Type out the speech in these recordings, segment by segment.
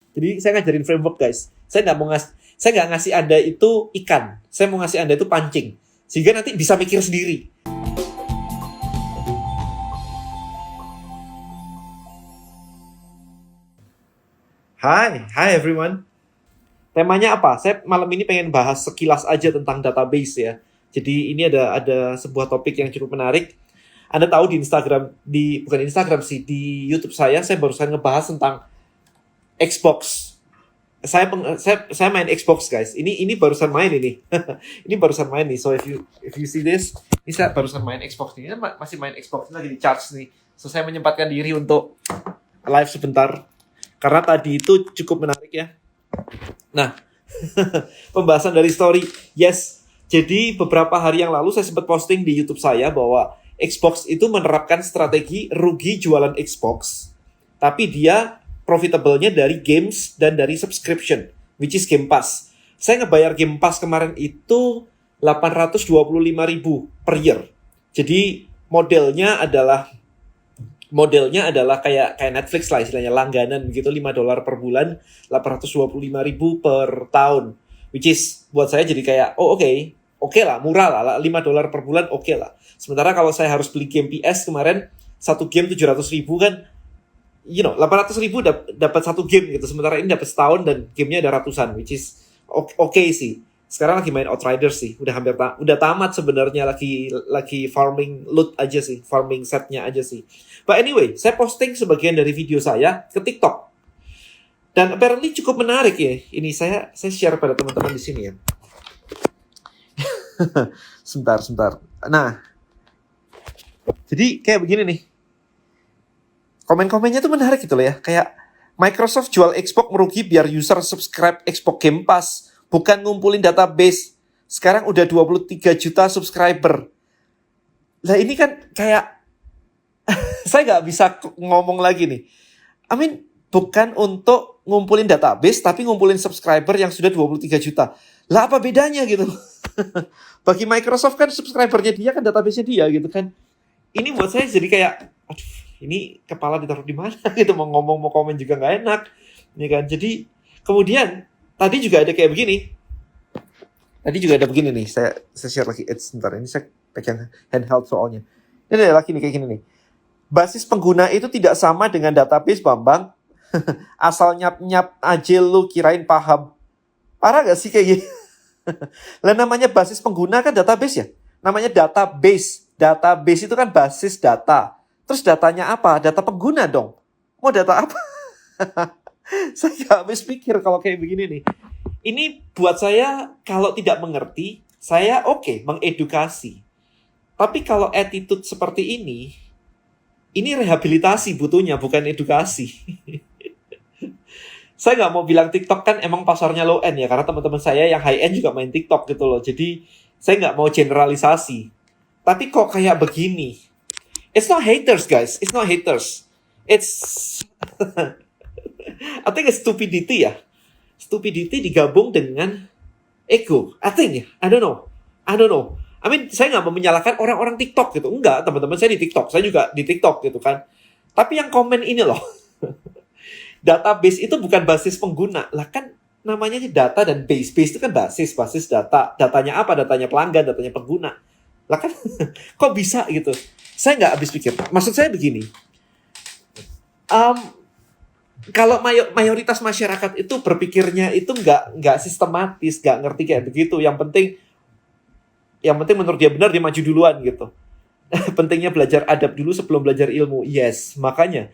Jadi saya ngajarin framework guys. Saya nggak ngasih Anda itu ikan. Saya mau ngasih Anda itu pancing. Sehingga nanti bisa mikir sendiri. Hi everyone. Temanya apa? Saya malam ini pengen bahas sekilas aja tentang database ya. Jadi ini ada sebuah topik yang cukup menarik. Anda tahu bukan Instagram sih, di YouTube saya barusan ngebahas tentang Xbox. Saya main Xbox guys. Ini barusan main ini. Ini barusan main nih. So if you see this, ini saya barusan main Xbox nih. Ini masih main Xbox, ini lagi di charge nih. So saya menyempatkan diri untuk live sebentar karena tadi itu cukup menarik ya. Nah, pembahasan dari story. Yes. Jadi beberapa hari yang lalu saya sempat posting di YouTube saya bahwa Xbox itu menerapkan strategi rugi jualan Xbox, tapi dia profitable-nya dari games dan dari subscription, which is Game Pass. Saya ngebayar Game Pass kemarin itu 825.000 per year. Jadi modelnya adalah kayak Netflix lah istilahnya, langganan begitu, $5 per bulan, 825.000 per tahun. Which is buat saya jadi kayak oke lah, murah lah, $5 per bulan oke lah. Sementara kalau saya harus beli game PS kemarin, satu game 700.000 kan, 800.000 dapat satu game gitu. Sementara ini dapat setahun dan gamenya ada ratusan, which is oke sih. Sekarang lagi main Outriders sih, udah tamat sebenarnya, lagi farming loot aja sih, farming setnya aja sih. But anyway, saya posting sebagian dari video saya ke TikTok. Dan apparently cukup menarik ya. Ini saya share pada teman-teman di sini ya. Sebentar. Nah, jadi kayak begini nih. Komen-komennya tuh menarik gitu loh ya. Kayak Microsoft jual Xbox merugi biar user subscribe Xbox Game Pass, bukan ngumpulin database. Sekarang udah 23 juta subscriber. Lah ini kan kayak saya nggak bisa ngomong lagi nih. Bukan untuk ngumpulin database, tapi ngumpulin subscriber yang sudah 23 juta. Lah apa bedanya gitu? Bagi Microsoft kan subscribernya dia kan database-nya dia gitu kan. Ini buat saya jadi kayak, aduh, ini kepala ditaruh di mana gitu, mau ngomong mau komen juga nggak enak, ya kan? Jadi kemudian tadi juga ada kayak begini. Tadi juga ada begini nih, saya share lagi. Sebentar, ini saya pegang handheld soalnya. Ini ada lagi nih kayak gini nih. Basis pengguna itu tidak sama dengan database, Bambang. Asal nyap-nyap aja lu kirain paham. Parah gak sih kayak gini? Lah namanya basis pengguna kan database ya. Namanya database. Database itu kan basis data. Terus datanya apa? Data pengguna dong. Mau data apa? Saya gak habis pikir kalau kayak begini nih. Ini buat saya kalau tidak mengerti, saya mengedukasi. Tapi kalau attitude seperti ini rehabilitasi butuhnya, bukan edukasi. Saya nggak mau bilang TikTok kan emang pasarnya low end ya, karena teman-teman saya yang high end juga main TikTok gitu loh. Jadi saya nggak mau generalisasi. Tapi kok kayak begini? It's not haters guys, it's not haters. It's I think it's stupidity ya. Stupidity digabung dengan ego. I don't know. Saya nggak mau menyalahkan orang-orang TikTok gitu. Enggak, teman-teman saya di TikTok. Saya juga di TikTok gitu kan. Tapi yang komen ini loh. Database itu bukan basis pengguna. Lah kan namanya data dan base. Base itu kan basis data. Datanya apa? Datanya pelanggan, datanya pengguna. Lah kan kok bisa gitu? Saya nggak habis pikir. Maksud saya begini. Kalau mayoritas masyarakat itu berpikirnya itu nggak sistematis, nggak ngerti kayak begitu. Yang penting menurut dia benar, dia maju duluan gitu. Pentingnya belajar adab dulu sebelum belajar ilmu. Yes, makanya.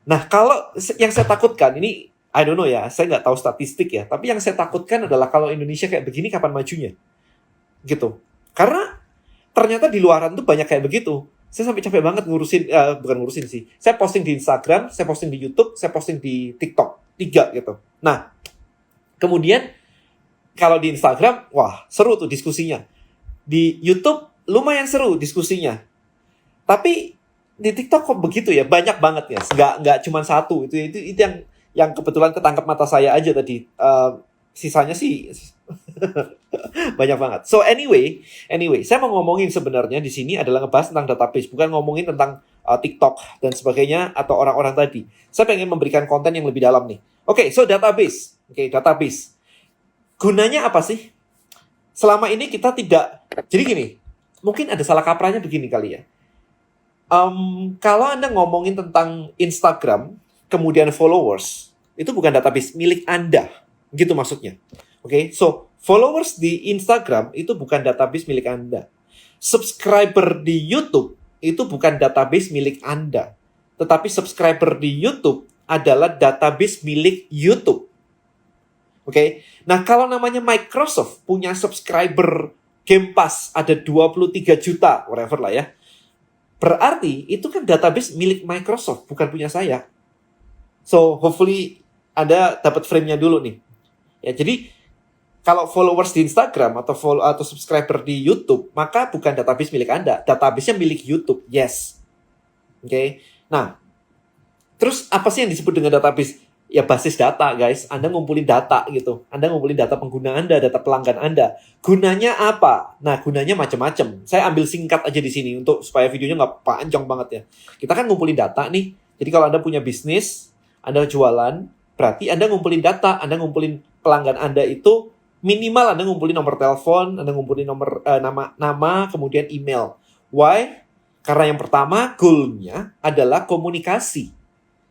Nah, kalau yang saya takutkan, ini I don't know ya, saya nggak tahu statistik ya, tapi yang saya takutkan adalah kalau Indonesia kayak begini, kapan majunya? Gitu. Karena ternyata di luaran tuh banyak kayak begitu. Saya sampai capek banget bukan ngurusin sih. Saya posting di Instagram, saya posting di YouTube, saya posting di TikTok. 3 gitu. Nah, kemudian kalau di Instagram, wah seru tuh diskusinya. Di YouTube lumayan seru diskusinya. Tapi di TikTok kok begitu ya, banyak banget ya, nggak cuma satu. Itu yang kebetulan ketangkep mata saya aja tadi. Sisanya sih banyak banget. So anyway, saya mau ngomongin sebenarnya di sini adalah ngebahas tentang database, bukan ngomongin tentang TikTok dan sebagainya atau orang-orang tadi. Saya pengen memberikan konten yang lebih dalam nih. Oke, so database. Oke, database. Gunanya apa sih? Selama ini kita tidak... Jadi gini, mungkin ada salah kaprahnya begini kali ya. Kalau Anda ngomongin tentang Instagram, kemudian followers, itu bukan database milik Anda. Gitu maksudnya. Oke, so followers di Instagram itu bukan database milik Anda. Subscriber di YouTube itu bukan database milik Anda. Tetapi subscriber di YouTube adalah database milik YouTube. Oke, nah kalau namanya Microsoft punya subscriber Game Pass ada 23 juta, whatever lah ya. Berarti itu kan database milik Microsoft, bukan punya saya. So, hopefully Anda dapat frame-nya dulu nih. Ya, jadi kalau followers di Instagram atau subscriber di YouTube, maka bukan database milik Anda. Database-nya milik YouTube, yes. Oke, nah, terus apa sih yang disebut dengan database? Ya basis data, guys. Anda ngumpulin data gitu. Anda ngumpulin data pengguna Anda, data pelanggan Anda. Gunanya apa? Nah, gunanya macam-macam. Saya ambil singkat aja di sini untuk supaya videonya nggak panjang banget ya. Kita kan ngumpulin data nih. Jadi kalau Anda punya bisnis, Anda jualan, berarti Anda ngumpulin data, Anda ngumpulin pelanggan Anda itu minimal Anda ngumpulin nomor telepon, Anda ngumpulin nomor nama, kemudian email. Why? Karena yang pertama, goal-nya adalah komunikasi.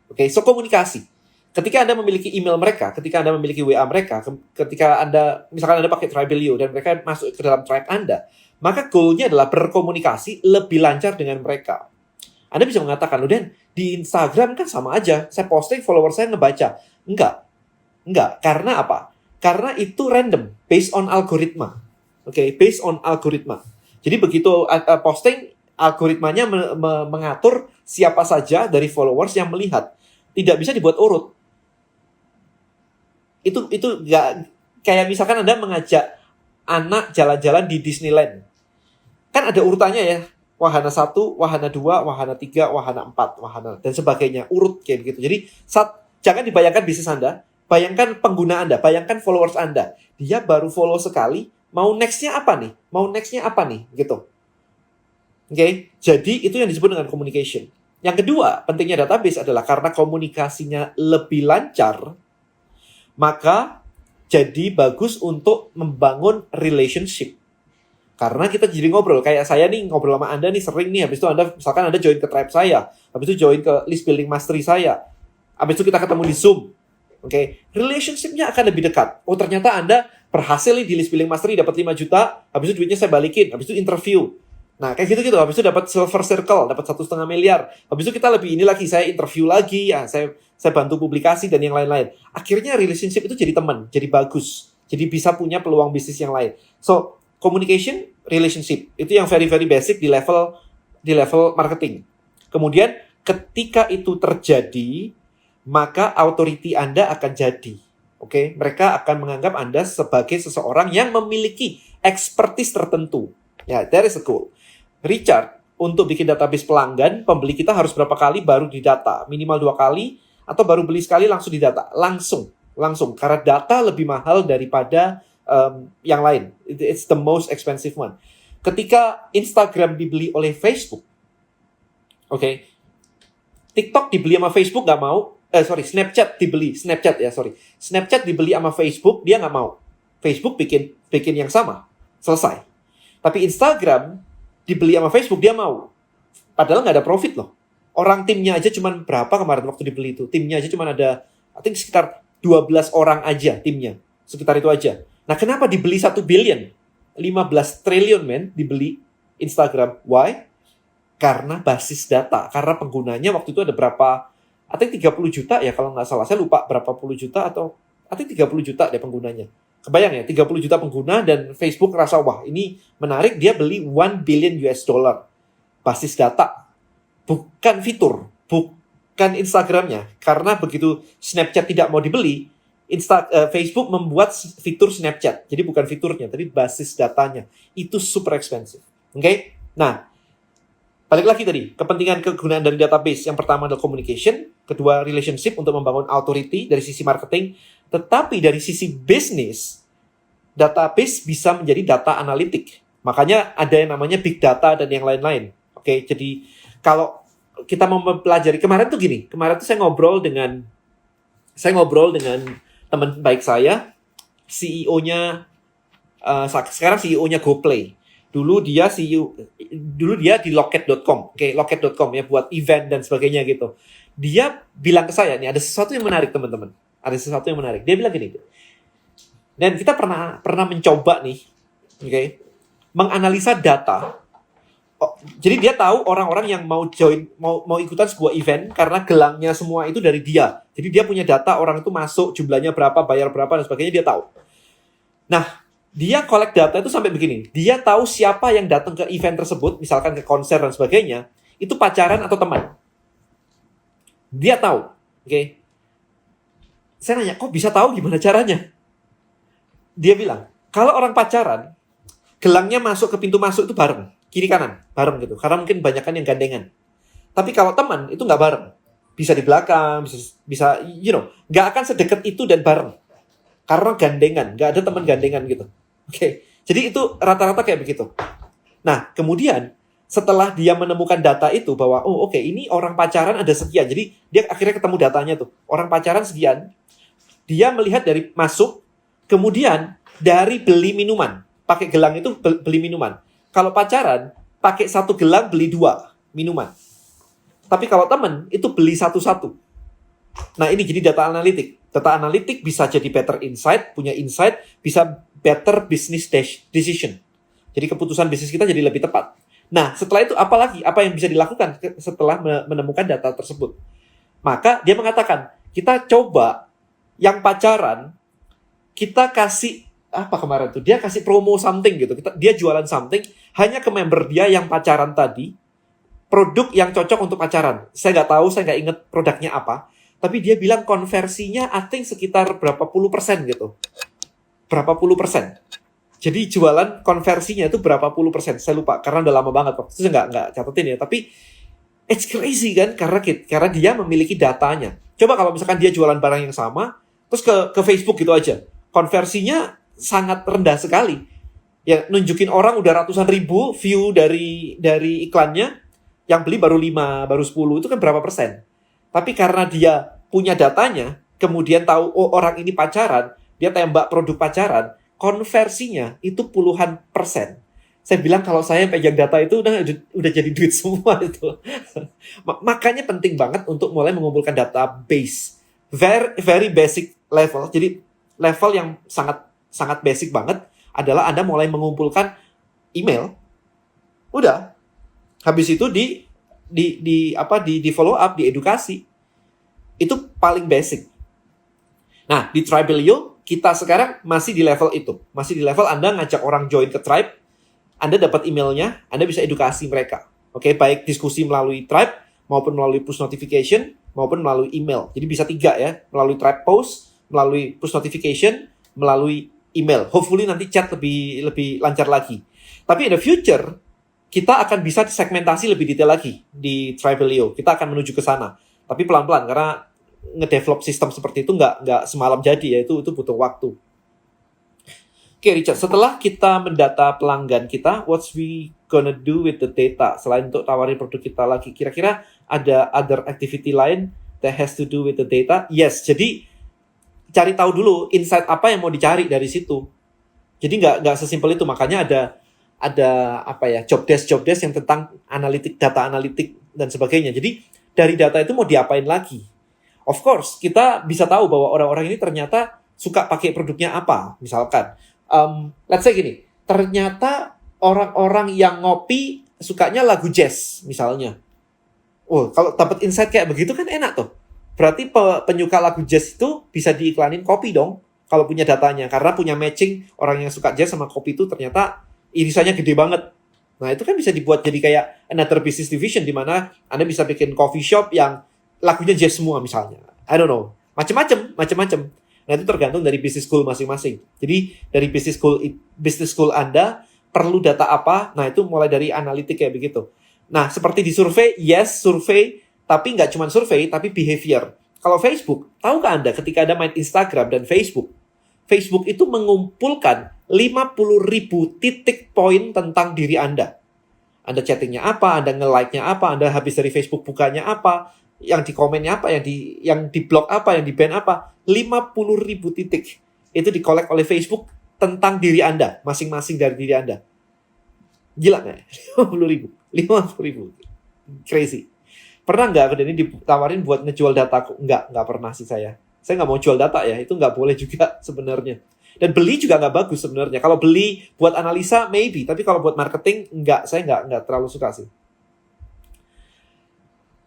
Oke, so komunikasi. Ketika Anda memiliki email mereka, ketika Anda memiliki WA mereka, ketika Anda, misalkan Anda pakai Tribelio dan mereka masuk ke dalam tribe Anda, maka goal-nya adalah berkomunikasi lebih lancar dengan mereka. Anda bisa mengatakan, loh Dan, di Instagram kan sama aja, saya posting follower saya ngebaca. Enggak. Karena apa? Karena itu random, based on algoritma. Oke, based on algoritma. Jadi begitu posting, algoritmanya mengatur siapa saja dari followers yang melihat. Tidak bisa dibuat urut. Itu nggak kayak misalkan Anda mengajak anak jalan-jalan di Disneyland. Kan ada urutannya ya. Wahana 1, wahana 2, wahana 3, wahana 4, wahana dan sebagainya. Urut kayak gitu. Jadi jangan dibayangkan bisnis Anda, bayangkan pengguna Anda, bayangkan followers Anda. Dia baru follow sekali, mau next-nya apa nih? Mau next-nya apa nih? Gitu. Oke, jadi itu yang disebut dengan communication. Yang kedua, pentingnya database adalah karena komunikasinya lebih lancar, maka jadi bagus untuk membangun relationship. Karena kita jadi ngobrol. Kayak saya nih ngobrol sama Anda nih sering nih. Habis itu misalkan Anda join ke tribe saya. Habis itu join ke list building mastery saya. Habis itu kita ketemu di Zoom. Oke, relationship-nya akan lebih dekat. Oh ternyata Anda berhasil nih di list building mastery dapat 5 juta. Habis itu duitnya saya balikin. Habis itu interview. Nah, kayak gitu-gitu. Habis itu dapat silver circle, dapat 1,5 miliar. Habis itu kita lebih ini lagi, saya interview lagi, ya, saya bantu publikasi dan yang lain-lain. Akhirnya relationship itu jadi teman, jadi bagus. Jadi bisa punya peluang bisnis yang lain. So, communication, relationship. Itu yang very, very basic di level marketing. Kemudian, ketika itu terjadi, maka authority Anda akan jadi. Oke, mereka akan menganggap Anda sebagai seseorang yang memiliki expertise tertentu. Ya, that is a goal. Richard, untuk bikin database pelanggan, pembeli kita harus berapa kali baru didata? Minimal 2 kali, atau baru beli sekali langsung didata? Langsung. Karena data lebih mahal daripada yang lain. It's the most expensive one. Ketika Instagram dibeli oleh Facebook, oke, TikTok dibeli sama Facebook nggak mau. Snapchat dibeli sama Facebook, dia nggak mau. Facebook bikin yang sama, selesai. Tapi Instagram dibeli sama Facebook, dia mau. Padahal nggak ada profit loh. Orang timnya aja cuma berapa kemarin waktu dibeli itu? Timnya aja cuma ada, I think sekitar 12 orang aja timnya. Sekitar itu aja. Nah, kenapa dibeli 1 billion? 15 triliun, men, dibeli Instagram. Why? Karena basis data. Karena penggunanya waktu itu ada berapa, I think 30 juta ya kalau nggak salah. Saya lupa berapa puluh juta atau, I think 30 juta deh penggunanya. Kebayang ya, 30 juta pengguna dan Facebook ngerasa, wah ini menarik, dia beli 1 billion US dollar. Basis data. Bukan fitur. Bukan Instagramnya. Karena begitu Snapchat tidak mau dibeli, Facebook membuat fitur Snapchat. Jadi bukan fiturnya, tapi basis datanya. Itu super expensive. Oke? Nah, balik lagi tadi, kepentingan kegunaan dari database. Yang pertama adalah communication, kedua relationship untuk membangun authority dari sisi marketing, tetapi dari sisi bisnis, database bisa menjadi data analitik. Makanya ada yang namanya big data dan yang lain-lain. Oke, jadi kalau kita mau mempelajari, kemarin tuh saya ngobrol dengan Saya ngobrol dengan teman baik saya, CEO-nya, sekarang CEO-nya GoPlay. Dulu dia di Locket.com, Locket.com ya, buat event dan sebagainya gitu. Dia bilang ke saya, nih ada sesuatu yang menarik teman-teman. Ada sesuatu yang menarik. Dia bilang gini, dan kita pernah mencoba nih, menganalisa data. Jadi dia tahu orang-orang yang mau ikutan sebuah event karena gelangnya semua itu dari dia. Jadi dia punya data orang itu masuk, jumlahnya berapa, bayar berapa, dan sebagainya, dia tahu. Nah, dia collect data itu sampai begini. Dia tahu siapa yang datang ke event tersebut, misalkan ke konser dan sebagainya, itu pacaran atau teman. Dia tahu. Saya nanya, kok bisa tahu, gimana caranya? Dia bilang, kalau orang pacaran, gelangnya masuk ke pintu masuk itu bareng, kiri kanan, bareng gitu. Karena mungkin banyakan yang gandengan. Tapi kalau teman, itu nggak bareng. Bisa di belakang, bisa nggak akan sedekat itu dan bareng. Karena gandengan, nggak ada teman gandengan gitu. Jadi itu rata-rata kayak begitu. Nah, kemudian setelah dia menemukan data itu bahwa, ini orang pacaran ada sekian. Jadi dia akhirnya ketemu datanya tuh. Orang pacaran sekian. Dia melihat dari masuk, kemudian dari beli minuman. Pakai gelang itu beli minuman. Kalau pacaran, pakai 1 gelang beli 2 minuman. Tapi kalau teman, itu beli 1-1. Nah, ini jadi data analitik. Data analitik bisa jadi better insight, punya insight, bisa better business decision. Jadi keputusan bisnis kita jadi lebih tepat. Nah, setelah itu apa yang bisa dilakukan setelah menemukan data tersebut? Maka dia mengatakan, kita coba yang pacaran, kita kasih apa kemarin tuh, dia kasih promo something gitu, dia jualan something hanya ke member dia yang pacaran tadi, produk yang cocok untuk pacaran. Saya nggak inget produknya apa, tapi dia bilang konversinya I think sekitar berapa puluh persen gitu, berapa puluh persen. Jadi jualan konversinya itu berapa puluh persen, saya lupa karena udah lama banget waktu itu, saya nggak catetin ya, tapi it's crazy kan, karena dia memiliki datanya. Coba kalau misalkan dia jualan barang yang sama, terus ke Facebook gitu aja, konversinya sangat rendah sekali. Ya, nunjukin orang udah ratusan ribu view dari iklannya, yang beli baru 5, baru 10, itu kan berapa persen. Tapi karena dia punya datanya, kemudian tahu, orang ini pacaran, dia tembak produk pacaran, konversinya itu puluhan persen. Saya bilang kalau saya pegang data itu udah jadi duit semua itu. Makanya penting banget untuk mulai mengumpulkan database. Very basic level. Jadi level yang sangat basic banget adalah Anda mulai mengumpulkan email. Udah. Habis itu di follow up, di edukasi. Itu paling basic. Nah, di Tribelio kita sekarang masih di level itu. Masih di level Anda ngajak orang join ke Tribe, Anda dapat emailnya, Anda bisa edukasi mereka. Baik diskusi melalui Tribe maupun melalui push notification maupun melalui email. Jadi bisa 3 ya, melalui Tribe post, melalui push notification, melalui email. Hopefully nanti chat lebih lancar lagi. Tapi in the future, kita akan bisa segmentasi lebih detail lagi di Tribelio. Kita akan menuju ke sana. Tapi pelan-pelan, karena ngedevelop sistem seperti itu nggak semalam jadi ya, itu butuh waktu. Richard, setelah kita mendata pelanggan kita, what's we gonna do with the data? Selain untuk tawarin produk kita lagi, kira-kira ada other activity lain that has to do with the data? Yes, jadi cari tahu dulu insight apa yang mau dicari dari situ. Jadi nggak sesimpel itu, makanya ada job desk yang tentang data analitik dan sebagainya. Jadi dari data itu mau diapain lagi? Of course, kita bisa tahu bahwa orang-orang ini ternyata suka pakai produknya apa. Misalkan, let's say gini, ternyata orang-orang yang ngopi sukanya lagu jazz misalnya. Kalau dapat insight kayak begitu kan enak tuh. Berarti penyuka lagu jazz itu bisa diiklanin kopi dong, kalau punya datanya. Karena punya matching, orang yang suka jazz sama kopi itu ternyata irisannya gede banget. Nah, itu kan bisa dibuat jadi kayak another business division, di mana Anda bisa bikin coffee shop yang lagunya jazz semua misalnya. I don't know. Macam-macam. Nah, itu tergantung dari business goal masing-masing. Jadi, dari business goal Anda perlu data apa? Nah, itu mulai dari analitik kayak begitu. Nah, seperti di survei, yes, survei, tapi nggak cuma survei, tapi behavior. Kalau Facebook, tahukah Anda ketika Anda main Instagram dan Facebook itu mengumpulkan 50.000 titik poin tentang diri Anda. Anda chattingnya apa, Anda nge-like-nya apa, Anda habis dari Facebook bukanya apa, Yang di komennya apa, yang di blog apa, yang di ban apa, 50.000 titik itu dikolek oleh Facebook tentang diri Anda, masing-masing dari diri Anda. Gila nggak? 50.000. Crazy. Pernah nggak aku ini ditawarin buat ngejual dataku? Nggak pernah sih saya. Saya nggak mau jual data ya, itu nggak boleh juga sebenarnya. Dan beli juga nggak bagus sebenarnya. Kalau beli buat analisa, maybe. Tapi kalau buat marketing, saya nggak terlalu suka sih.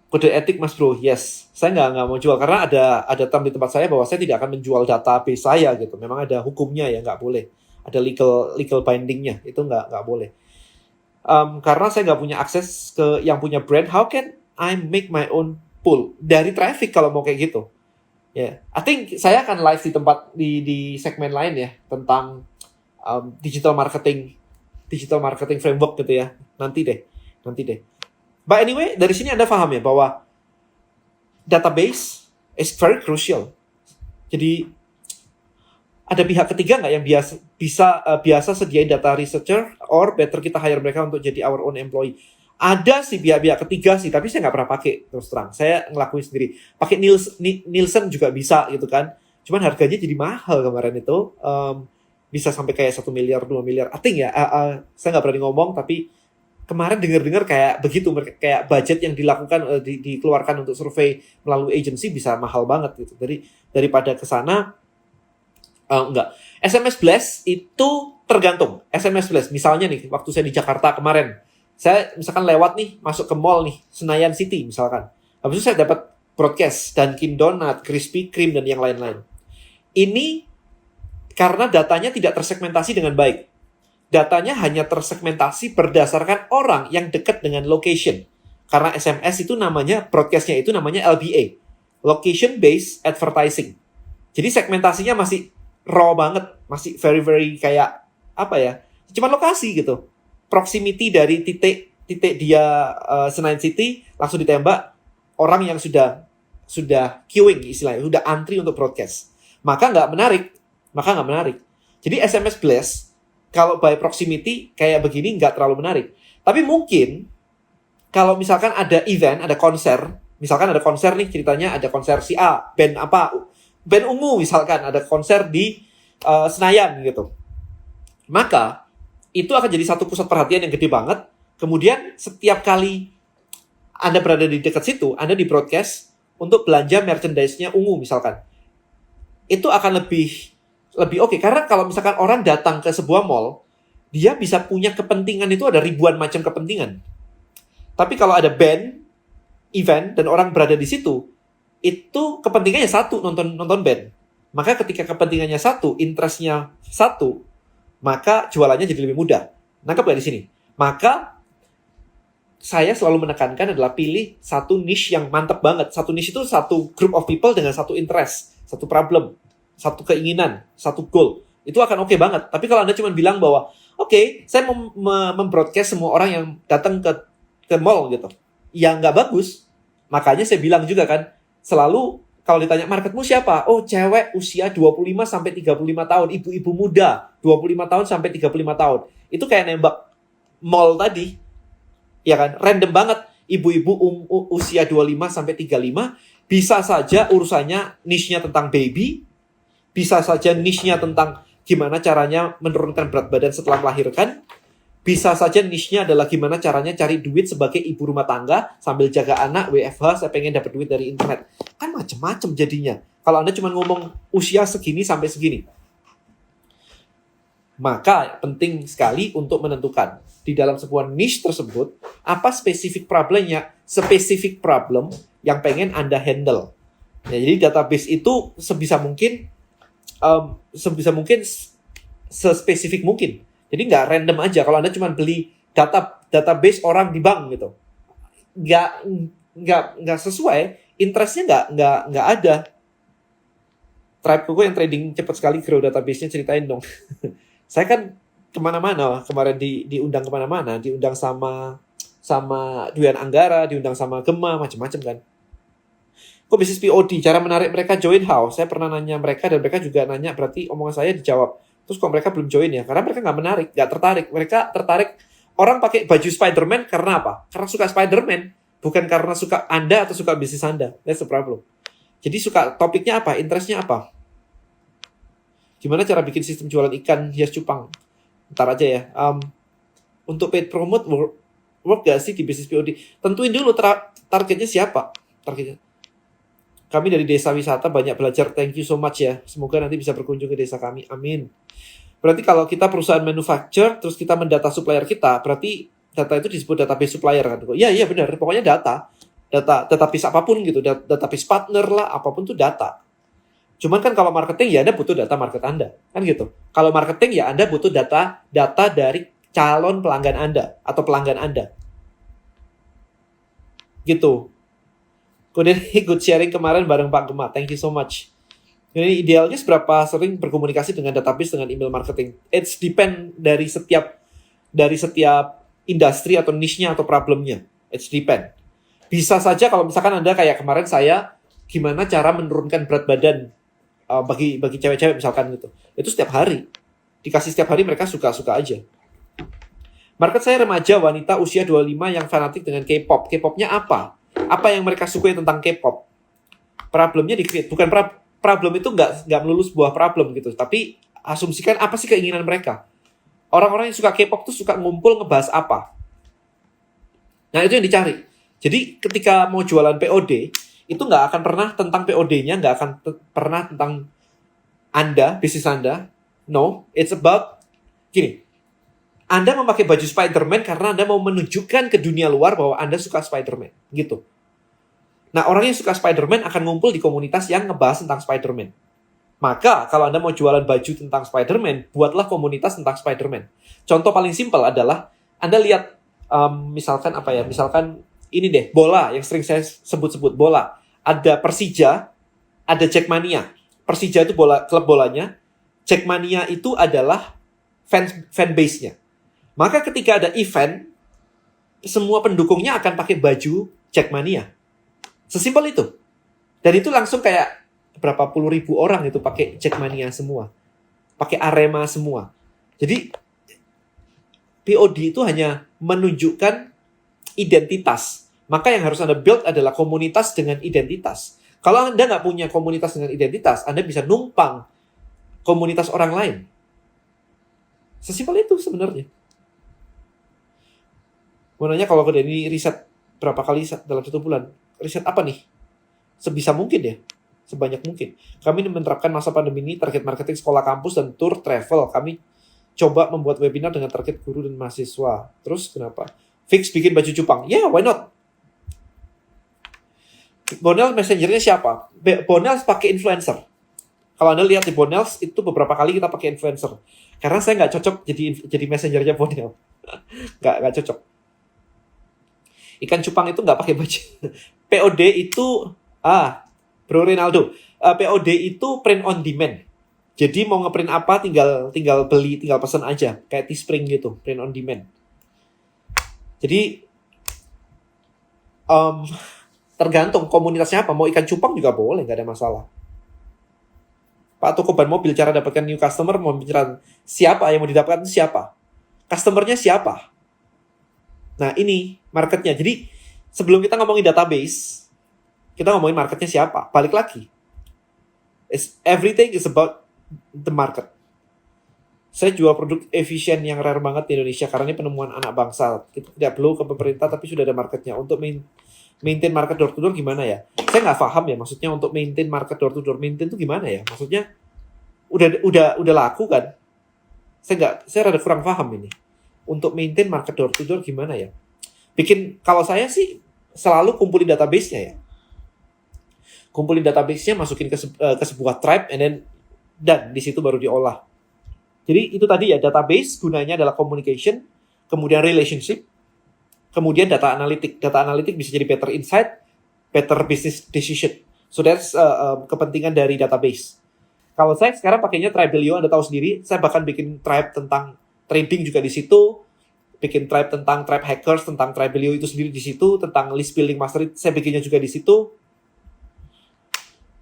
Kode etik Mas Bro, yes. Saya nggak mau jual karena ada term di tempat saya bahwa saya tidak akan menjual database saya gitu. Memang ada hukumnya ya, nggak boleh. Ada legal bindingnya, itu nggak boleh. Karena saya nggak punya akses ke yang punya brand. How can I make my own pool dari traffic kalau mau kayak gitu? Ya, I think saya akan live di tempat di segmen lain ya tentang digital marketing framework gitu ya. Nanti deh. But anyway, dari sini Anda paham ya bahwa database is very crucial. Jadi ada pihak ketiga nggak yang biasa sediain data researcher, or better kita hire mereka untuk jadi our own employee? Ada sih pihak ketiga sih, tapi saya nggak pernah pakai terus terang. Saya ngelakuin sendiri. Pakai Nielsen juga bisa gitu kan. Cuman harganya jadi mahal kemarin itu. Bisa sampai kayak 1 miliar, 2 miliar. I think ya, saya nggak berani ngomong, tapi kemarin dengar kayak begitu, kayak budget yang dilakukan dikeluarkan untuk survei melalui agency bisa mahal banget gitu. Daripada ke sana enggak. SMS Blast itu tergantung. SMS Blast misalnya nih, waktu saya di Jakarta kemarin, saya misalkan lewat nih, masuk ke mall nih, Senayan City misalkan. Habis itu saya dapat broadcast Dunkin Donut, Krispy Kreme dan yang lain-lain. Ini karena datanya tidak tersegmentasi dengan baik. Datanya hanya tersegmentasi berdasarkan orang yang dekat dengan location. Karena SMS itu namanya, broadcast-nya itu namanya LBA. Location Based Advertising. Jadi segmentasinya masih raw banget. Masih very, very kayak, apa ya, cuma lokasi gitu. Proximity dari titik dia Senayan City, langsung ditembak orang yang sudah queuing istilahnya, sudah antri untuk broadcast. Maka nggak menarik. Jadi SMS Blast, kalau by proximity kayak begini nggak terlalu menarik. Tapi mungkin kalau misalkan ada event, ada konser, misalkan ada konser nih ceritanya, ada konser si A, band ungu misalkan, ada konser di Senayan gitu. Maka itu akan jadi satu pusat perhatian yang gede banget. Kemudian setiap kali Anda berada di dekat situ, Anda di broadcast untuk belanja merchandise-nya ungu misalkan. Itu akan lebih oke. Karena kalau misalkan orang datang ke sebuah mall, dia bisa punya kepentingan, itu ada ribuan macam kepentingan. Tapi kalau ada band, event, dan orang berada di situ, itu kepentingannya satu, nonton band. Maka ketika kepentingannya satu, interest-nya satu, maka jualannya jadi lebih mudah. Nangkep gak di sini? Maka saya selalu menekankan adalah pilih satu niche yang mantep banget. Satu niche itu satu group of people dengan satu interest, satu problem, satu keinginan, satu goal. Itu akan oke banget. Tapi kalau Anda cuma bilang bahwa, oke, saya membroadcast semua orang yang datang ke mall gitu, yang nggak bagus. Makanya saya bilang juga kan, selalu kalau ditanya marketmu siapa? Oh, cewek usia 25-35 tahun, ibu-ibu muda 25 tahun sampai 35 tahun. Itu kayak nembak mall tadi. Ya kan, random banget. Ibu-ibu usia 25-35 bisa saja urusannya niche-nya tentang baby, bisa saja niche-nya tentang gimana caranya menurunkan berat badan setelah melahirkan. Bisa saja niche-nya adalah gimana caranya cari duit sebagai ibu rumah tangga sambil jaga anak, WFH, saya pengen dapat duit dari internet. Kan macam-macam jadinya. Kalau Anda cuma ngomong usia segini sampai segini. Maka penting sekali untuk menentukan di dalam sebuah niche tersebut apa spesifik problem yang pengen Anda handle. Ya, jadi database itu sebisa mungkin sespesifik mungkin. Jadi nggak random aja. Kalau Anda cuma beli database orang di bank gitu, nggak sesuai, interestnya nggak ada. Tribe gue yang trading cepat sekali grow database-nya, ceritain dong. Saya kan kemana-mana kemarin, diundang kemana-mana, diundang sama Duyan Anggara, diundang sama Gema, macam-macam kan. Kok bisnis POD, cara menarik mereka join how? Saya pernah nanya mereka dan mereka juga nanya, berarti omongan saya dijawab. Terus kok mereka belum join ya? Karena mereka nggak menarik, nggak tertarik. Mereka tertarik, orang pakai baju Spider-Man karena apa? Karena suka Spider-Man. Bukan karena suka Anda atau suka bisnis Anda. That's the problem. Jadi suka topiknya apa? Interestnya apa? Gimana cara bikin sistem jualan ikan hias cupang? Ntar aja ya. Untuk paid promote work gak sih di bisnis POD? Tentuin dulu targetnya siapa. Targetnya. Kami dari desa wisata banyak belajar. Thank you so much ya. Semoga nanti bisa berkunjung ke desa kami. Amin. Berarti kalau kita perusahaan manufacture, terus kita mendata supplier kita, berarti data itu disebut database supplier kan? Iya benar. Pokoknya database apapun gitu, database partner lah, apapun itu data. Cuman kan kalau marketing ya Anda butuh data market Anda, kan gitu. Kalau marketing ya Anda butuh data dari calon pelanggan Anda atau pelanggan Anda. Gitu. Kemudian ikut sharing kemarin bareng Pak Gema. Thank you so much. Jadi idealnya seberapa sering berkomunikasi dengan database dengan email marketing? It's depend dari setiap industri atau niche-nya atau problemnya. It's depend. Bisa saja kalau misalkan Anda kayak kemarin saya, gimana cara menurunkan berat badan bagi cewek-cewek misalkan gitu. Itu setiap hari. Dikasih setiap hari mereka suka-suka aja. Market saya remaja wanita usia 25 yang fanatik dengan K-pop. K-popnya apa? Apa yang mereka sukai tentang K-pop? Problemnya di-create. Bukan problem itu nggak melulu sebuah problem gitu. Tapi asumsikan apa sih keinginan mereka. Orang-orang yang suka K-pop tuh suka ngumpul ngebahas apa. Nah itu yang dicari. Jadi ketika mau jualan POD, itu nggak akan pernah tentang POD-nya, nggak akan pernah tentang Anda, bisnis Anda. No, it's about, gini, Anda memakai baju Spider-Man karena Anda mau menunjukkan ke dunia luar bahwa Anda suka Spider-Man, gitu. Nah, orang yang suka Spider-Man akan ngumpul di komunitas yang ngebahas tentang Spider-Man. Maka, kalau Anda mau jualan baju tentang Spider-Man, buatlah komunitas tentang Spider-Man. Contoh paling simpel adalah, Anda lihat, misalkan ini deh, bola yang sering saya sebut-sebut, bola. Ada Persija, ada Jackmania. Persija itu klub bolanya. Jackmania itu adalah fan base-nya. Maka ketika ada event, semua pendukungnya akan pakai baju Jackmania. Sesimpel itu. Dan itu langsung kayak berapa puluh ribu orang itu pakai Jackmania semua. Pakai Arema semua. Jadi POD itu hanya menunjukkan identitas. Maka yang harus Anda build adalah komunitas dengan identitas. Kalau Anda nggak punya komunitas dengan identitas, Anda bisa numpang komunitas orang lain. Sesimpel itu sebenarnya. Mau nanya kalau ke Denny riset berapa kali dalam 1 bulan? Riset apa nih? Sebisa mungkin ya. Sebanyak mungkin. Kami menerapkan masa pandemi ini target marketing sekolah kampus dan tour travel. Kami coba membuat webinar dengan target guru dan mahasiswa. Terus kenapa? Fix bikin baju cupang. Yeah, why not? Bonels messengernya siapa? Bonels pakai influencer. Kalau Anda lihat di Bonels, itu beberapa kali kita pakai influencer. Karena saya nggak cocok jadi messengernya Bonel. Nggak cocok. Ikan cupang itu nggak pakai baju. POD itu, Bro Ronaldo, POD itu print on demand. Jadi mau ngeprint apa tinggal beli, tinggal pesan aja. Kayak Teespring gitu, print on demand. Jadi, tergantung komunitasnya apa. Mau ikan cupang juga boleh, nggak ada masalah. Pak toko ban mobil, cara dapatkan new customer, mau bicara siapa yang mau didapatkan itu siapa? Customernya siapa? Nah ini marketnya. Jadi sebelum kita ngomongin database, kita ngomongin marketnya siapa. Balik lagi. Everything is about the market. Saya jual produk efisien yang rare banget di Indonesia karena ini penemuan anak bangsa. Kita tidak perlu ke pemerintah tapi sudah ada marketnya. Untuk maintain market door to door gimana ya? Saya nggak paham ya maksudnya untuk maintain market door to door. Maintain itu gimana ya? Maksudnya udah laku kan? Saya rada kurang paham ini. Untuk maintain market door to door gimana ya? Kalau saya sih selalu kumpulin database-nya ya. Kumpulin database-nya, masukin ke sebuah tribe, dan di situ baru diolah. Jadi itu tadi ya, database gunanya adalah communication, kemudian relationship, kemudian data analytic. Data analytic bisa jadi better insight, better business decision. So that's kepentingan dari database. Kalau saya sekarang pakainya Tribelio, Anda tahu sendiri, saya bahkan bikin tribe tentang trading juga di situ, bikin tribe tentang tribe hackers, tentang Tribelio itu sendiri di situ, tentang list building mastery, saya bikinnya juga di situ.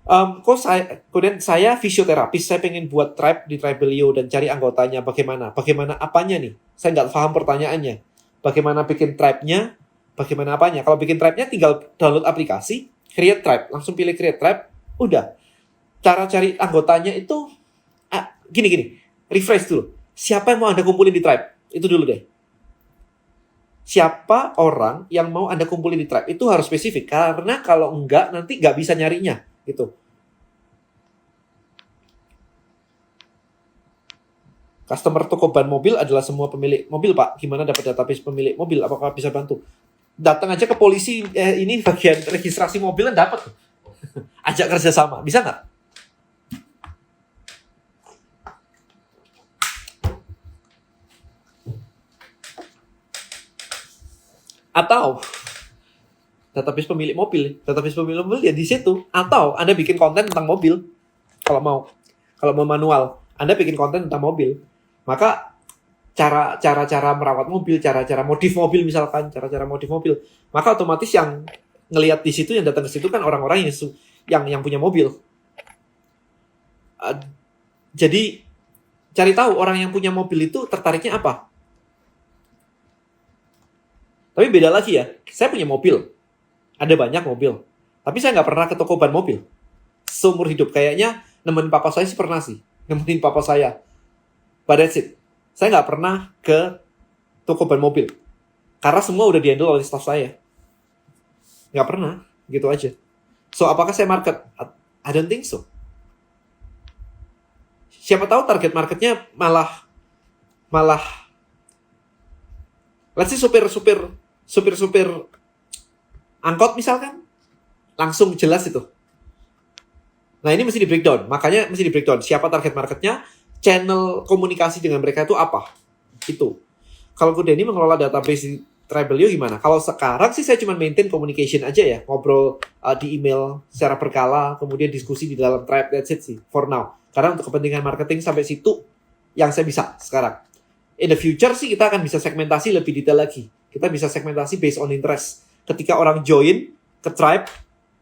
Kemudian saya fisioterapis, saya pengen buat tribe di Tribelio dan cari anggotanya bagaimana apanya nih? Saya nggak paham pertanyaannya. Bagaimana bikin tribe-nya, bagaimana apanya. Kalau bikin tribe-nya tinggal download aplikasi, create tribe, langsung pilih create tribe, udah. Cara cari anggotanya itu gini, refresh dulu. Siapa yang mau Anda kumpulin di tribe? Itu dulu deh. Siapa orang yang mau Anda kumpulin di tribe? Itu harus spesifik, karena kalau enggak, nanti nggak bisa nyarinya. Gitu. Customer toko ban mobil adalah semua pemilik mobil, Pak. Gimana dapat database pemilik mobil? Apakah bisa bantu? Datang aja ke polisi, ini bagian registrasi mobil kan dapat. Ajak kerjasama. Bisa nggak? Atau database pemilik mobil ya di situ. Atau Anda bikin konten tentang mobil. Kalau mau manual, Anda bikin konten tentang mobil. Maka cara merawat mobil, cara modif mobil misalkan, cara modif mobil. Maka otomatis yang ngelihat di situ, yang datang ke situ kan orang-orang yang punya mobil. Jadi cari tahu orang yang punya mobil itu tertariknya apa. Tapi beda lagi ya, saya punya mobil, ada banyak mobil, tapi saya nggak pernah ke toko ban mobil. Seumur hidup kayaknya nemenin papa saya sih pernah sih, nemenin papa saya. But that's it. Saya nggak pernah ke toko ban mobil. Karena semua udah di-handle oleh staff saya. Nggak pernah, gitu aja. So, apakah saya market? I don't think so. Siapa tahu target marketnya malah let's say supir angkot misalkan. Langsung jelas itu. Nah, ini mesti di-breakdown. Makanya mesti di-breakdown. Siapa target marketnya? Channel komunikasi dengan mereka itu apa? Itu. Kalau Ko Denny mengelola database di Tribelio gimana? Kalau sekarang sih saya cuma maintain communication aja ya. Ngobrol di email secara berkala, kemudian diskusi di dalam tribe, that's it sih, for now. Karena untuk kepentingan marketing sampai situ yang saya bisa sekarang. In the future sih kita akan bisa segmentasi lebih detail lagi. Kita bisa segmentasi based on interest. Ketika orang join ke tribe,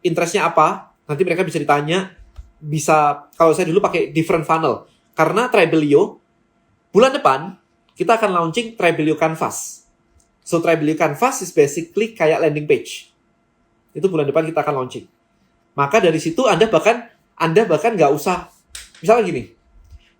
interestnya apa? Nanti mereka bisa ditanya, bisa, kalau saya dulu pakai different funnel. Karena Tribelio, bulan depan, kita akan launching Tribelio Canvas. So, Tribelio Canvas is basically kayak landing page. Itu bulan depan kita akan launching. Maka dari situ Anda bahkan nggak usah, misalnya gini,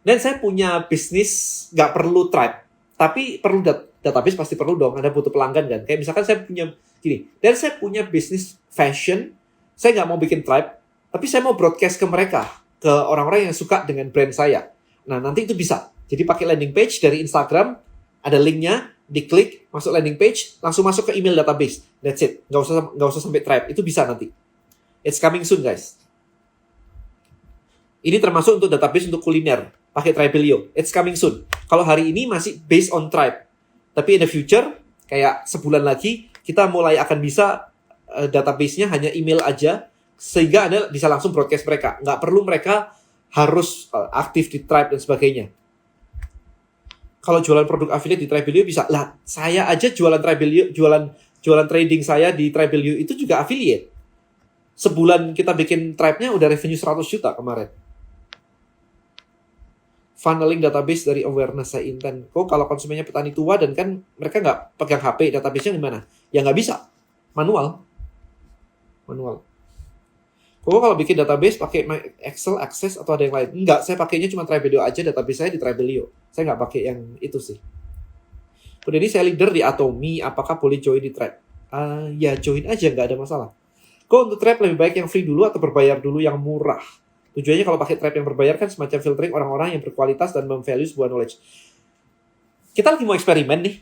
dan saya punya bisnis nggak perlu tribe, tapi perlu database pasti perlu dong, Anda butuh pelanggan kan. Kayak misalkan saya punya, gini, dan saya punya bisnis fashion, saya nggak mau bikin tribe, tapi saya mau broadcast ke mereka, ke orang-orang yang suka dengan brand saya. Nah, nanti itu bisa. Jadi pakai landing page dari Instagram, ada linknya, diklik, masuk landing page, langsung masuk ke email database. That's it. Nggak usah sampai tribe. Itu bisa nanti. It's coming soon, guys. Ini termasuk untuk database untuk kuliner. Pakai Tribelio. It's coming soon. Kalau hari ini masih based on tribe. Tapi in the future, kayak sebulan lagi, kita mulai akan bisa database-nya hanya email aja, sehingga Anda bisa langsung broadcast mereka. Nggak perlu mereka harus aktif di tribe dan sebagainya. Kalau jualan produk affiliate di Tribelio bisa. Lah, saya aja jualan Tribelio, jualan trading saya di Tribelio itu juga affiliate. Sebulan kita bikin tribe-nya udah revenue 100 juta kemarin. Funneling database dari awareness saya intent. Kok kalau konsumennya petani tua dan kan mereka nggak pegang HP, database-nya gimana? Ya nggak bisa. Manual. Kok kalau bikin database pakai Excel, Access, atau ada yang lain? Enggak, saya pakainya cuma Tribelio aja, database saya di Tribelio. Saya nggak pakai yang itu sih. Kemudian ini saya leader di Atomi, apakah boleh join di Tribe? Ya join aja, nggak ada masalah. Kok untuk Tribe lebih baik yang free dulu atau berbayar dulu yang murah? Tujuannya kalau pakai Tribe yang berbayar kan semacam filtering orang-orang yang berkualitas dan memvalue sebuah knowledge. Kita lagi mau eksperimen nih.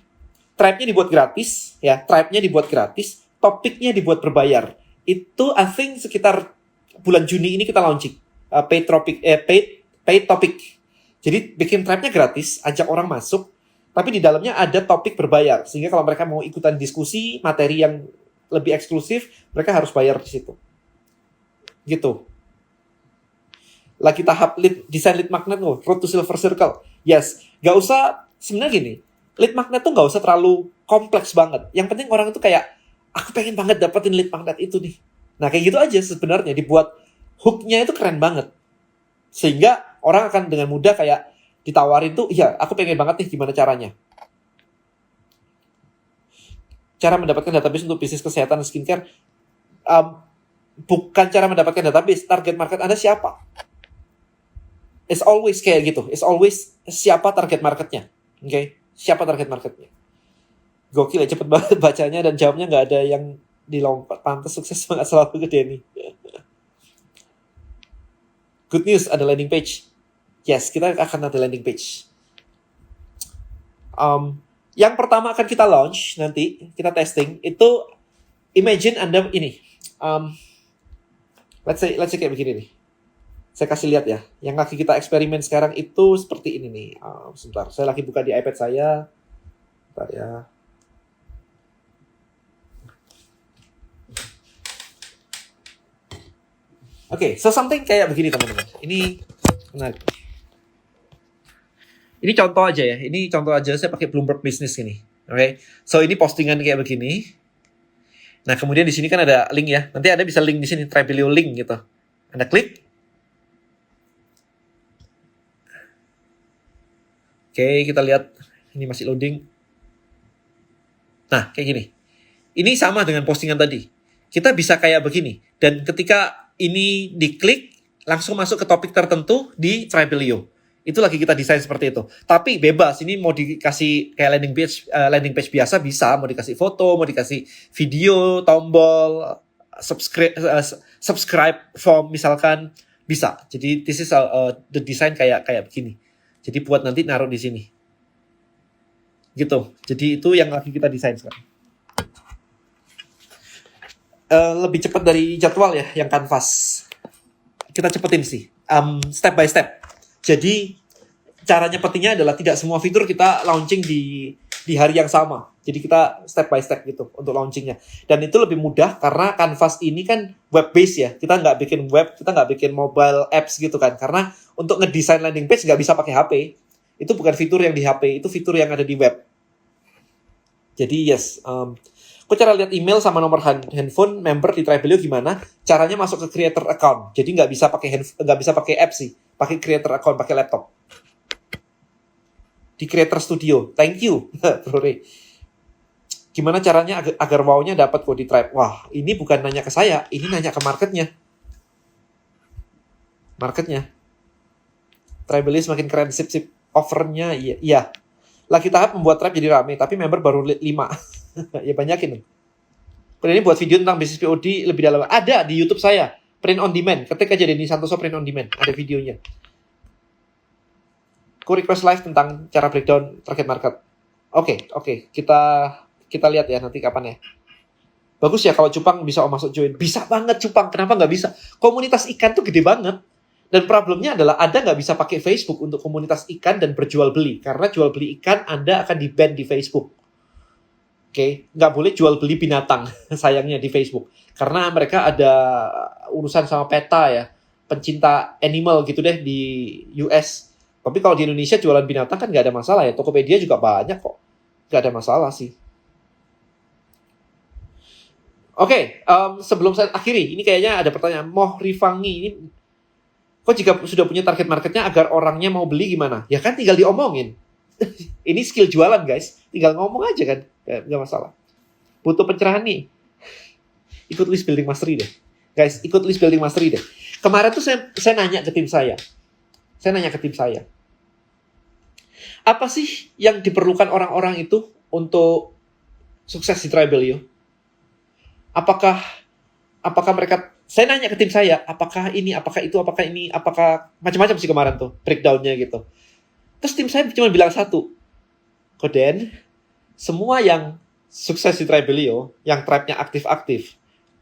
Tribe-nya dibuat gratis, ya. Tribe-nya dibuat gratis, topiknya dibuat berbayar. Itu I think sekitar bulan Juni ini kita launching paid topic. Jadi bikin tribe-nya gratis, ajak orang masuk, tapi di dalamnya ada topik berbayar. Sehingga kalau mereka mau ikutan diskusi, materi yang lebih eksklusif, mereka harus bayar di situ. Gitu. Lagi tahap desain lead magnet, road to silver circle. Yes, gak usah, sebenarnya gini, lead magnet tuh gak usah terlalu kompleks banget. Yang penting orang itu kayak, aku pengen banget dapetin lead magnet itu nih. Nah, kayak gitu aja sebenarnya. Dibuat hook-nya itu keren banget. Sehingga orang akan dengan mudah kayak ditawarin tuh, iya, aku pengen banget nih gimana caranya. cara mendapatkan database untuk bisnis kesehatan dan skincare. Bukan cara mendapatkan database, target market Anda siapa? It's always kayak gitu. It's always siapa target marketnya. Oke? Siapa target marketnya. Gokil ya, cepet banget bacanya dan jawabnya nggak ada yang dilompat. Pantes sukses banget selalu ke Denny. Good news, ada landing page. Yes, kita akan ada landing page. Yang pertama akan kita launch nanti, kita testing, itu imagine Anda ini. Let's say kayak begini nih. Saya kasih lihat ya. Yang lagi kita eksperimen sekarang itu seperti ini nih. Sebentar, saya lagi buka di iPad saya. Bentar ya. Oke, so something kayak begini teman-teman. Ini menarik. Ini contoh aja ya. Ini contoh aja, saya pakai Bloomberg Business ini. Oke. So ini postingan kayak begini. Nah, kemudian di sini kan ada link ya. Nanti Anda bisa link di sini, Tribelio link gitu. Anda klik. Oke, kita lihat. Ini masih loading. Nah, kayak gini. Ini sama dengan postingan tadi. Kita bisa kayak begini. Dan ketika ini diklik, langsung masuk ke topik tertentu di Tribelio. Itu lagi kita desain seperti itu. Tapi bebas, ini mau dikasih kayak landing page biasa bisa, mau dikasih foto, mau dikasih video, tombol, subscribe form misalkan bisa. Jadi this is the design kayak begini. Jadi buat nanti naruh di sini. Gitu. Jadi itu yang lagi kita desain sekarang. Lebih cepat dari jadwal ya, yang Canvas. Kita cepetin sih. Step by step. Jadi cara nyepetinnya adalah tidak semua fitur kita launching di hari yang sama. Jadi kita step by step gitu untuk launchingnya. Dan itu lebih mudah karena Canvas ini kan web based ya. Kita nggak bikin web, kita nggak bikin mobile apps gitu kan. Karena untuk ngedesain landing page nggak bisa pakai HP. Itu bukan fitur yang di HP, itu fitur yang ada di web. Jadi yes, kok cara lihat email sama nomor handphone member di Tribelio gimana? Caranya masuk ke creator account. Jadi nggak bisa pakai app sih, pakai creator account, pakai laptop. Di Creator Studio. Thank you, Bro Ray. Gimana caranya agar wow-nya dapat kok di Tribe? Wah, ini bukan nanya ke saya, ini nanya ke marketnya. Tribelio semakin keren, sip offernya, iya. Lagi tahap membuat Tribe jadi rame, tapi member baru 5. Ya banyakin nih. Ini buat video tentang bisnis POD lebih dalam. Ada di YouTube saya, print on demand. Ketik aja Denny Santoso print on demand, ada videonya. Aku request live tentang cara breakdown target market. Oke. Kita lihat ya nanti kapan ya. Bagus ya kalau cupang bisa masuk join. Bisa banget cupang, kenapa nggak bisa? Komunitas ikan tuh gede banget. Dan problemnya adalah Anda nggak bisa pakai Facebook untuk komunitas ikan dan berjual beli. Karena jual beli ikan Anda akan di-ban di Facebook. Oke, nggak boleh jual beli binatang sayangnya di Facebook. Karena mereka ada urusan sama PETA ya. Pencinta animal gitu deh di US. Tapi kalau di Indonesia jualan binatang kan nggak ada masalah ya. Tokopedia juga banyak kok. Nggak ada masalah sih. Oke, sebelum saya akhiri, ini kayaknya ada pertanyaan. Moh Rifangi, ini kok jika sudah punya target marketnya agar orangnya mau beli gimana? Ya kan tinggal diomongin. Ini skill jualan guys. Tinggal ngomong aja kan. Nggak masalah. Butuh pencerahan nih. Ikut list building mastery deh. Guys, ikut list building mastery deh. Kemarin tuh saya nanya ke tim saya. Apa sih yang diperlukan orang-orang itu untuk sukses di Tribelio? Apakah mereka, saya nanya ke tim saya, apakah ini, apakah itu, apakah ini, apakah macam-macam sih kemarin tuh breakdown-nya gitu. Terus tim saya cuma bilang satu, Koden, semua yang sukses di Tribelio, yang tribe-nya aktif-aktif,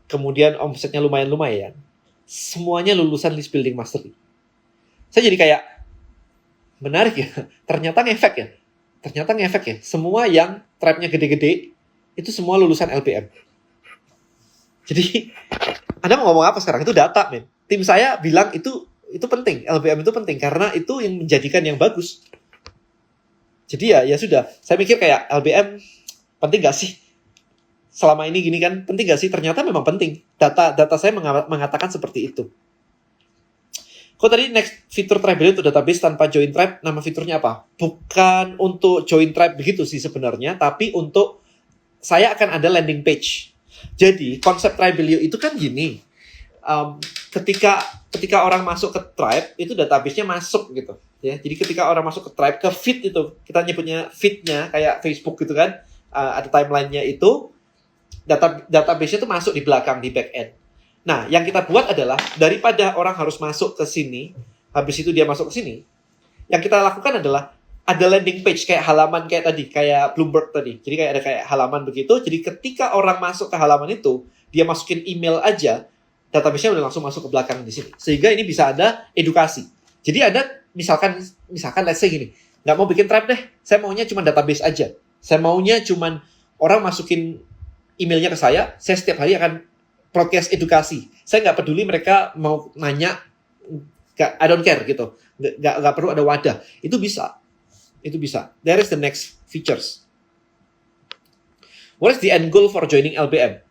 kemudian omsetnya lumayan-lumayan, semuanya lulusan list building mastery. Saya jadi kayak, menarik ya, ternyata ngefek ya. Semua yang tribe-nya gede-gede, itu semua lulusan LBM. Jadi, Anda mau ngomong apa sekarang? Itu data, men. Tim saya bilang itu penting, LBM itu penting, karena itu yang menjadikan yang bagus. Jadi ya sudah, saya mikir kayak LBM penting gak sih? Selama ini gini kan, penting gak sih? Ternyata memang penting. Data saya mengatakan seperti itu. Kok tadi next fitur Tribelio untuk database tanpa join tribe, nama fiturnya apa? Bukan untuk join tribe begitu sih sebenarnya, tapi untuk saya akan ada landing page. Jadi konsep Tribelio itu kan gini, ketika orang masuk ke Tribe itu database-nya masuk gitu ya. Jadi ketika orang masuk ke Tribe, ke feed itu, kita nyebutnya feed-nya kayak Facebook gitu kan, ada timeline-nya itu, database-nya itu masuk di belakang, di back end. Nah, yang kita buat adalah daripada orang harus masuk ke sini, habis itu dia masuk ke sini, yang kita lakukan adalah ada landing page kayak halaman kayak tadi, kayak Bloomberg tadi. Jadi kayak ada kayak halaman begitu. Jadi ketika orang masuk ke halaman itu, dia masukin email aja, database-nya udah langsung masuk ke belakang di sini. Sehingga ini bisa ada edukasi. Jadi ada misalkan let's say gini, nggak mau bikin Tribe deh, saya maunya cuma database aja. Saya maunya cuma orang masukin emailnya ke saya setiap hari akan broadcast edukasi. Saya nggak peduli mereka mau nanya, I don't care gitu. Nggak perlu ada wadah. Itu bisa. There is the next features. What is the end goal for joining LBM?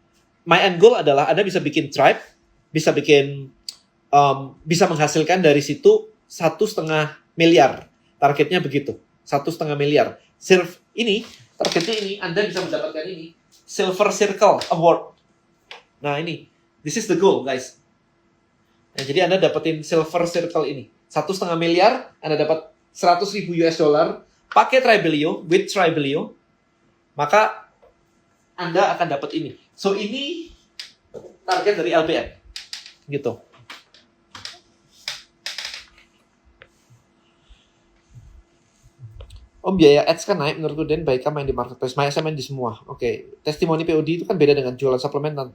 My end goal adalah Anda bisa bikin Tribe, bisa menghasilkan dari situ 1,5 miliar. Targetnya begitu, 1,5 miliar. Targetnya ini, Anda bisa mendapatkan ini, Silver Circle Award. Nah ini, this is the goal guys. Nah, jadi Anda dapetin Silver Circle ini, 1,5 miliar, Anda dapat 100.000 US dollar, pakai Tribelio, with Tribelio, maka Anda akan dapat ini. So ini target dari LBM, gitu. Biaya ads kan naik menurutku, dan baiknya main di marketplace. Saya main di semua. Oke. Testimoni POD itu kan beda dengan jualan suplemen. Dan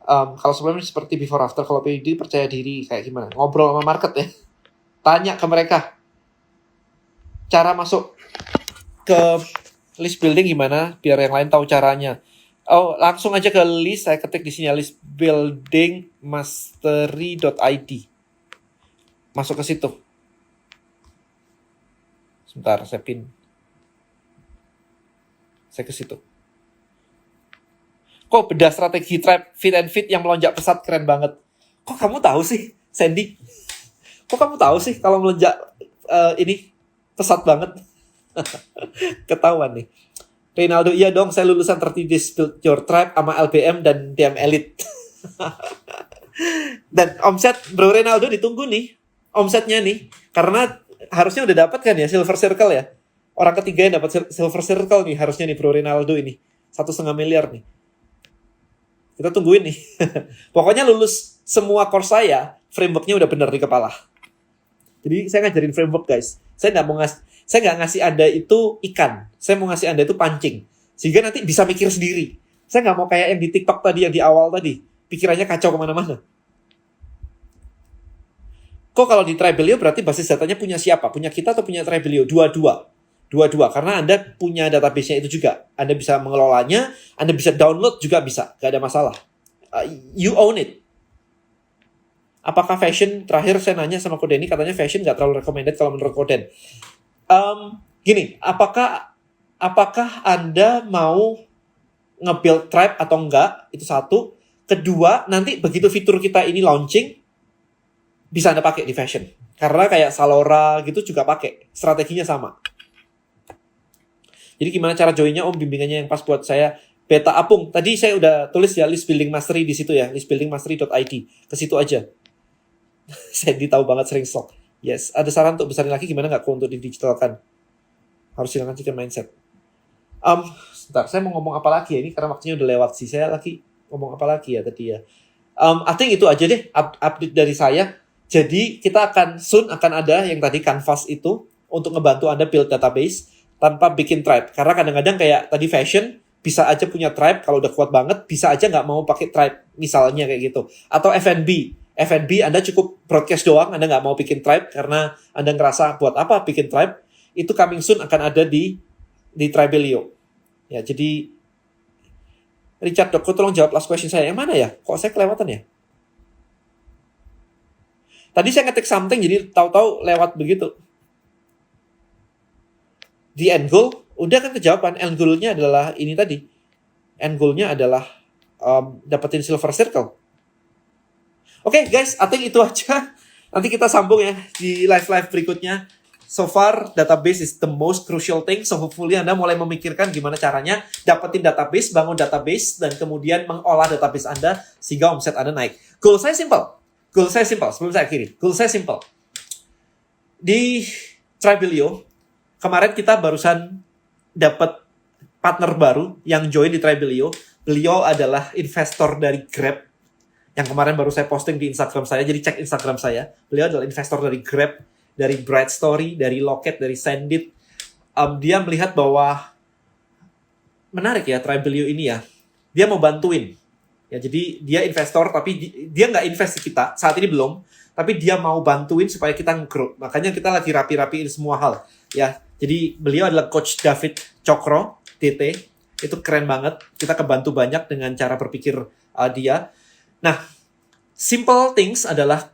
kalau suplemen seperti before after, kalau POD percaya diri kayak gimana? Ngobrol sama market ya. Tanya ke mereka. Cara masuk ke list building gimana biar yang lain tahu caranya. Langsung aja ke list, saya ketik di sini list building mastery.id. Masuk ke situ. Sebentar, saya pin. Saya ke situ. Kok beda strategi Tribe Fit and Fit yang melonjak pesat, keren banget. Kok kamu tahu sih, Sandy? Kok kamu tahu sih kalau melonjak ini pesat banget? Ketahuan nih. Ronaldo, iya dong, saya lulusan 30 Days Build Your Tribe sama LBM dan DM Elite. Dan omset Bro Ronaldo ditunggu nih. Omsetnya nih. Karena harusnya udah dapat kan ya Silver Circle ya. Orang ketiga yang dapat Silver Circle nih harusnya nih Bro Ronaldo ini. 1,5 miliar nih. Kita tungguin nih. Pokoknya lulus semua course saya, frameworknya udah bener di kepala. Jadi saya ngajarin framework guys. Saya nggak ngasih Anda itu ikan. Saya mau ngasih Anda itu pancing. Sehingga nanti bisa mikir sendiri. Saya nggak mau kayak yang di TikTok tadi, yang di awal tadi. Pikirannya kacau kemana-mana. Kok kalau di Tribelio berarti basis datanya punya siapa? Punya kita atau punya Tribelio? Dua-dua. Karena Anda punya database-nya itu juga. Anda bisa mengelolanya. Anda bisa download juga bisa. Gak ada masalah. You own it. Apakah fashion? Terakhir saya nanya sama Kodeni, katanya fashion nggak terlalu recommended kalau menurut Koden. Gini, apakah Anda mau nge-build Tribe atau enggak? Itu satu. Kedua, nanti begitu fitur kita ini launching, bisa Anda pakai di fashion. Karena kayak Salora gitu juga pakai. Strateginya sama. Jadi gimana cara joinnya? Bimbingannya yang pas buat saya. Beta Apung. Tadi saya udah tulis ya list building mastery di situ ya. listbuildingmastery.id. Ke situ aja. Sandy tahu banget sering stok. Yes, ada saran untuk besarin lagi gimana nggak untuk didigitalkan? Harus hilangkan chicken mindset. Sebentar, saya mau ngomong apa lagi ya? Ini karena waktunya udah lewat sih. Saya lagi ngomong apa lagi ya tadi ya? I think itu aja deh update dari saya. Jadi kita akan ada yang tadi Canvas itu untuk ngebantu Anda build database tanpa bikin Tribe. Karena kadang-kadang kayak tadi fashion bisa aja punya Tribe kalau udah kuat banget, bisa aja nggak mau pakai Tribe misalnya kayak gitu. Atau F&B Anda cukup broadcast doang, Anda nggak mau bikin Tribe karena Anda ngerasa buat apa bikin Tribe, itu coming soon akan ada di Tribelio. Ya, jadi Richard Doko, tolong jawab last question saya. Yang mana ya? Kok saya kelewatan ya? Tadi saya ngetik something, jadi tahu-tahu lewat begitu. The end goal, udah kan kejawaban. End goal-nya adalah ini tadi. End goal-nya adalah dapetin Silver Circle. Oke, guys, I think itu aja. Nanti kita sambung ya di live berikutnya. So far, database is the most crucial thing. So hopefully Anda mulai memikirkan gimana caranya dapetin database, bangun database, dan kemudian mengolah database Anda sehingga omset Anda naik. Goal saya simple. Sebelum saya akhiri. Goal saya simple. Di Tribelio, kemarin kita barusan dapat partner baru yang join di Tribelio. Beliau adalah investor dari Grab. Yang kemarin baru saya posting di Instagram saya. Jadi cek Instagram saya. Beliau adalah investor dari Grab, dari Bright Story, dari Locket, dari Sendit. Dia melihat bahwa menarik ya Tribelio ini ya. Dia mau bantuin. Ya, jadi dia investor tapi dia nggak invest di kita. Saat ini belum. Tapi dia mau bantuin supaya kita nge-grow. Makanya kita lagi rapi-rapiin semua hal. Ya, jadi beliau adalah Coach David Cokro, DT. Itu keren banget. Kita kebantu banyak dengan cara berpikir dia. Nah, simple things adalah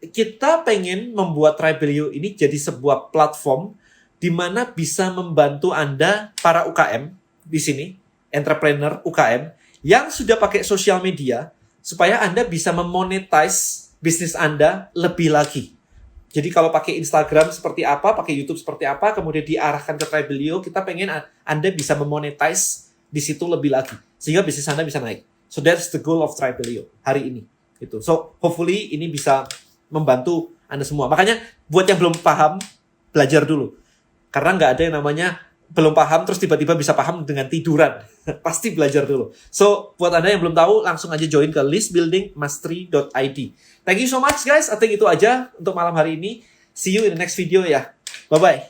kita pengen membuat Tribelio ini jadi sebuah platform di mana bisa membantu Anda, para UKM di sini, entrepreneur UKM, yang sudah pakai sosial media, supaya Anda bisa memonetize bisnis Anda lebih lagi. Jadi kalau pakai Instagram seperti apa, pakai YouTube seperti apa, kemudian diarahkan ke Tribelio, kita pengen Anda bisa memonetize di situ lebih lagi. Sehingga bisnis Anda bisa naik. So that's the goal of Tribelio hari ini. Gitu. So hopefully ini bisa membantu Anda semua. Makanya buat yang belum paham, belajar dulu. Karena nggak ada yang namanya belum paham terus tiba-tiba bisa paham dengan tiduran. Pasti belajar dulu. So buat Anda yang belum tahu, langsung aja join ke listbuildingmastery.id. Thank you so much guys. I think itu aja untuk malam hari ini. See you in the next video ya. Bye-bye.